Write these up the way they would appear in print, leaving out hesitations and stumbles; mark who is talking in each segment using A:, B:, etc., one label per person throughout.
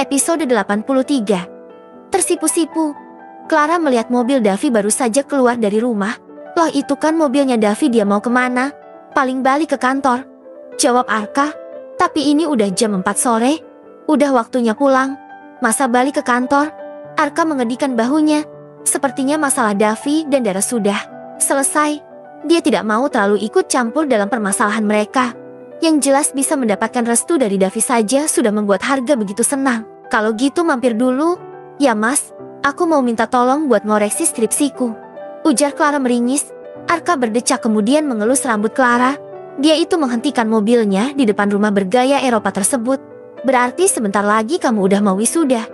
A: Episode 83. Tersipu-sipu. Clara melihat mobil Davi baru saja keluar dari rumah. Loh, itu kan mobilnya Davi, dia mau kemana? Paling balik ke kantor, jawab Arka. Tapi ini udah jam 4 sore. Udah waktunya pulang. Masa balik ke kantor? Arka mengedikan bahunya. Sepertinya masalah Davi dan Dara sudah selesai. Dia tidak mau terlalu ikut campur dalam permasalahan mereka. Yang jelas bisa mendapatkan restu dari Davi saja sudah membuat Harga begitu senang. Kalau gitu mampir dulu. Ya mas, aku mau minta tolong buat ngoreksi skripsiku, ujar Clara meringis. Arka berdecak kemudian mengelus rambut Clara. Dia itu menghentikan mobilnya di depan rumah bergaya Eropa tersebut. Berarti sebentar lagi kamu udah mau wisuda?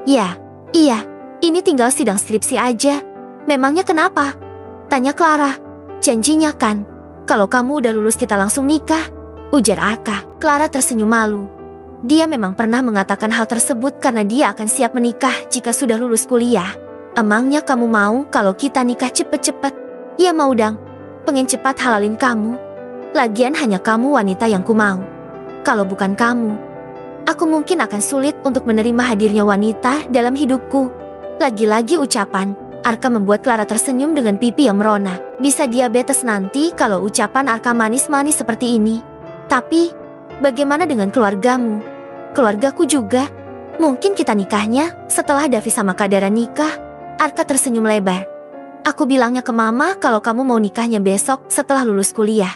A: Ya, iya, ini tinggal sidang skripsi aja. Memangnya kenapa? Tanya Clara. Janjinya kan, kalau kamu udah lulus kita langsung nikah, ujar Arka. Clara tersenyum malu. Dia memang pernah mengatakan hal tersebut karena dia akan siap menikah jika sudah lulus kuliah. Emangnya kamu mau kalau kita nikah cepet-cepet? Ya mau dang, pengen cepat halalin kamu. Lagian hanya kamu wanita yang ku mau. Kalau bukan kamu, aku mungkin akan sulit untuk menerima hadirnya wanita dalam hidupku. Lagi-lagi ucapan Arka membuat Clara tersenyum dengan pipi yang merona. Bisa diabetes nanti kalau ucapan Arka manis-manis seperti ini. Tapi, bagaimana dengan keluargamu? Keluargaku juga. Mungkin kita nikahnya setelah Davi sama Kak Dara nikah. Arka tersenyum lebar. Aku bilangnya ke mama kalau kamu mau nikahnya besok setelah lulus kuliah.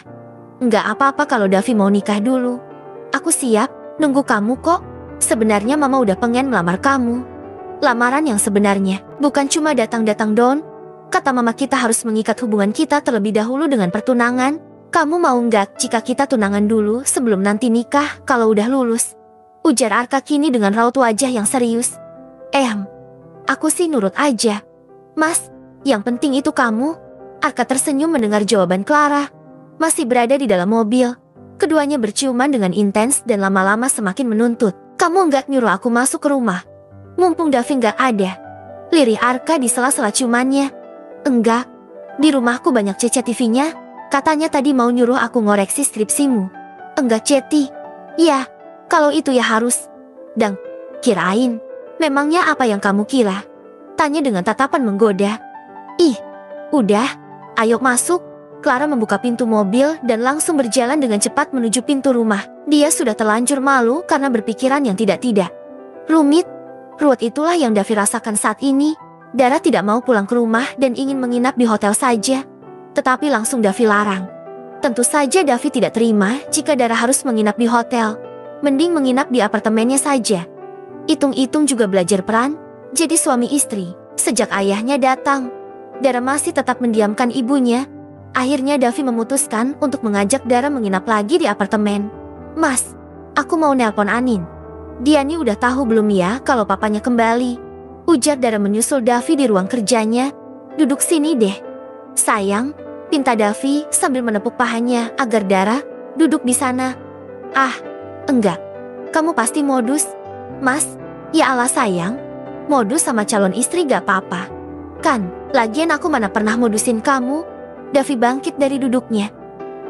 A: Enggak apa-apa kalau Davi mau nikah dulu. Aku siap, nunggu kamu kok. Sebenarnya mama udah pengen melamar kamu. Lamaran yang sebenarnya bukan cuma datang-datang don. Kata mama kita harus mengikat hubungan kita terlebih dahulu dengan pertunangan. Kamu mau nggak jika kita tunangan dulu sebelum nanti nikah kalau udah lulus? Ujar Arka kini dengan raut wajah yang serius. Aku sih nurut aja. Mas, yang penting itu kamu. Arka tersenyum mendengar jawaban Clara. Masih berada di dalam mobil. Keduanya berciuman dengan intens dan lama-lama semakin menuntut. Kamu nggak nyuruh aku masuk ke rumah? Mumpung Davi nggak ada. Lirih Arka di sela-sela ciumannya. Enggak, di rumahku banyak CCTV-nya. Katanya tadi mau nyuruh aku ngoreksi skripsimu. Enggak Ceti. Iya, kalau itu ya harus. Dang, kirain. Memangnya apa yang kamu kira? Tanya dengan tatapan menggoda. Ih, udah, ayo masuk. Clara membuka pintu mobil dan langsung berjalan dengan cepat menuju pintu rumah. Dia sudah terlanjur malu karena berpikiran yang tidak-tidak. Ruwet itulah yang Davi rasakan saat ini. Dara tidak mau pulang ke rumah dan ingin menginap di hotel saja. Tetapi langsung Davi larang. Tentu saja Davi tidak terima jika Dara harus menginap di hotel. Mending menginap di apartemennya saja. Hitung-hitung juga belajar peran jadi suami istri. Sejak ayahnya datang, Dara masih tetap mendiamkan ibunya. Akhirnya Davi memutuskan untuk mengajak Dara menginap lagi di apartemen. Mas, aku mau nelpon Anin. Dia nih udah tahu belum ya kalau papanya kembali? Ujar Dara menyusul Davi di ruang kerjanya. Duduk sini deh. Sayang, pinta Davi sambil menepuk pahanya agar Dara duduk di sana. Enggak. Kamu pasti modus. Mas, ya Allah sayang. Modus sama calon istri gak apa-apa. Kan, lagian aku mana pernah modusin kamu. Davi bangkit dari duduknya.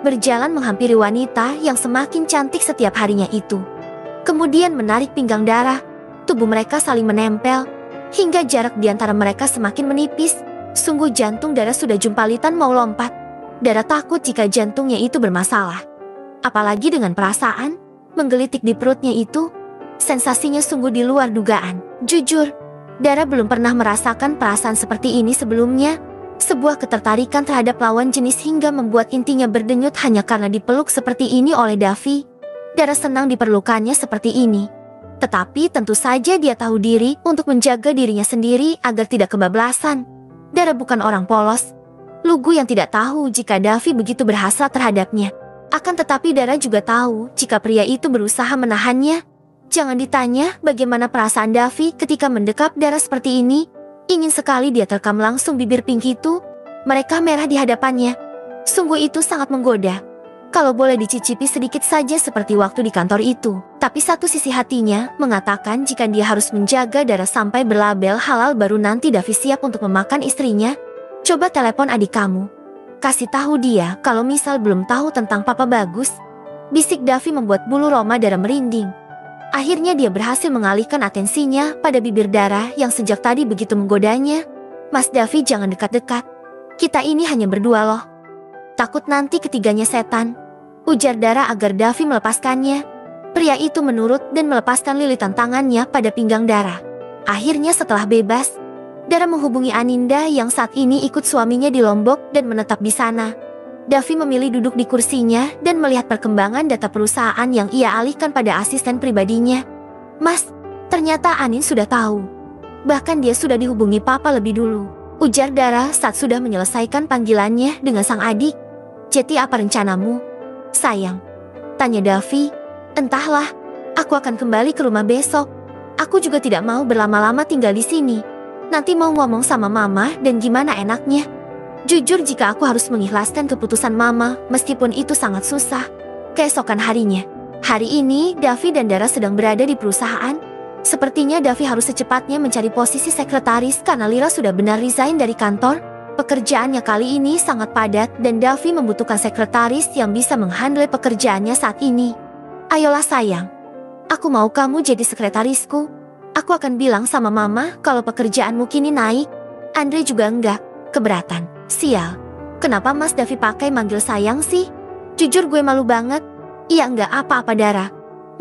A: Berjalan menghampiri wanita yang semakin cantik setiap harinya itu. Kemudian menarik pinggang Dara. Tubuh mereka saling menempel. Hingga jarak di antara mereka semakin menipis. Sungguh jantung Dara sudah jumpalitan mau lompat. Dara takut jika jantungnya itu bermasalah. Apalagi dengan perasaan menggelitik di perutnya itu. Sensasinya sungguh di luar dugaan. Jujur, Dara belum pernah merasakan perasaan seperti ini sebelumnya. Sebuah ketertarikan terhadap lawan jenis hingga membuat intinya berdenyut hanya karena dipeluk seperti ini oleh Davi. Dara senang diperlukannya seperti ini. Tetapi tentu saja dia tahu diri untuk menjaga dirinya sendiri agar tidak kebablasan. Dara bukan orang polos, lugu yang tidak tahu jika Davi begitu berhasrat terhadapnya. Akan tetapi Dara juga tahu jika pria itu berusaha menahannya. Jangan ditanya bagaimana perasaan Davi ketika mendekap Dara seperti ini. Ingin sekali dia terkam langsung bibir pink itu. Mereka merah di hadapannya. Sungguh itu sangat menggoda. Kalau boleh dicicipi sedikit saja seperti waktu di kantor itu. Tapi satu sisi hatinya mengatakan jika dia harus menjaga Dara sampai berlabel halal baru nanti Davi siap untuk memakan istrinya. Coba telepon adik kamu. Kasih tahu dia kalau misal belum tahu tentang Papa Bagus. Bisik Davi membuat bulu roma Dara merinding. Akhirnya dia berhasil mengalihkan atensinya pada bibir Dara yang sejak tadi begitu menggodanya. Mas Davi, jangan dekat-dekat. Kita ini hanya berdua loh. Takut nanti ketiganya setan, ujar Dara agar Davi melepaskannya. Pria itu menurut dan melepaskan lilitan tangannya pada pinggang Dara. Akhirnya setelah bebas, Dara menghubungi Aninda yang saat ini ikut suaminya di Lombok dan menetap di sana. Davi memilih duduk di kursinya dan melihat perkembangan data perusahaan yang ia alihkan pada asisten pribadinya. Mas, ternyata Anin sudah tahu. Bahkan dia sudah dihubungi Papa lebih dulu, ujar Dara saat sudah menyelesaikan panggilannya dengan sang adik. Jadi apa rencanamu, sayang? Tanya Davi. Entahlah, aku akan kembali ke rumah besok. Aku juga tidak mau berlama-lama tinggal di sini. Nanti mau ngomong sama Mama dan gimana enaknya. Jujur, jika aku harus mengikhlaskan keputusan Mama, meskipun itu sangat susah. Keesokan harinya, hari ini Davi dan Dara sedang berada di perusahaan. Sepertinya Davi harus secepatnya mencari posisi sekretaris karena Lira sudah benar resign dari kantor. Pekerjaannya kali ini sangat padat dan Davi membutuhkan sekretaris yang bisa menghandle pekerjaannya saat ini. Ayolah sayang, aku mau kamu jadi sekretarisku. Aku akan bilang sama Mama kalau pekerjaanmu kini naik. Andre juga enggak keberatan. Sial, kenapa Mas Davi pakai manggil sayang sih? Jujur gue malu banget. Iya, enggak apa-apa Dara.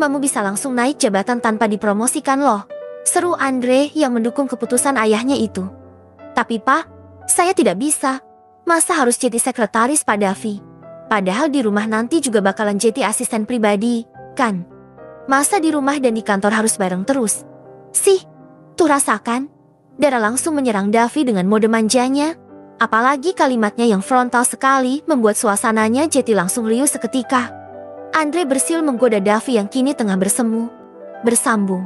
A: Mamu bisa langsung naik jabatan tanpa dipromosikan loh, seru Andre yang mendukung keputusan ayahnya itu. Tapi Pak, saya tidak bisa. Masa harus jadi sekretaris Pak Davi? Padahal di rumah nanti juga bakalan jadi asisten pribadi, kan? Masa di rumah dan di kantor harus bareng terus? Sih, tuh rasakan. Dara langsung menyerang Davi dengan mode manjanya. Apalagi kalimatnya yang frontal sekali membuat suasananya jadi langsung riuh seketika. Andre bersiul menggoda Davi yang kini tengah bersambung.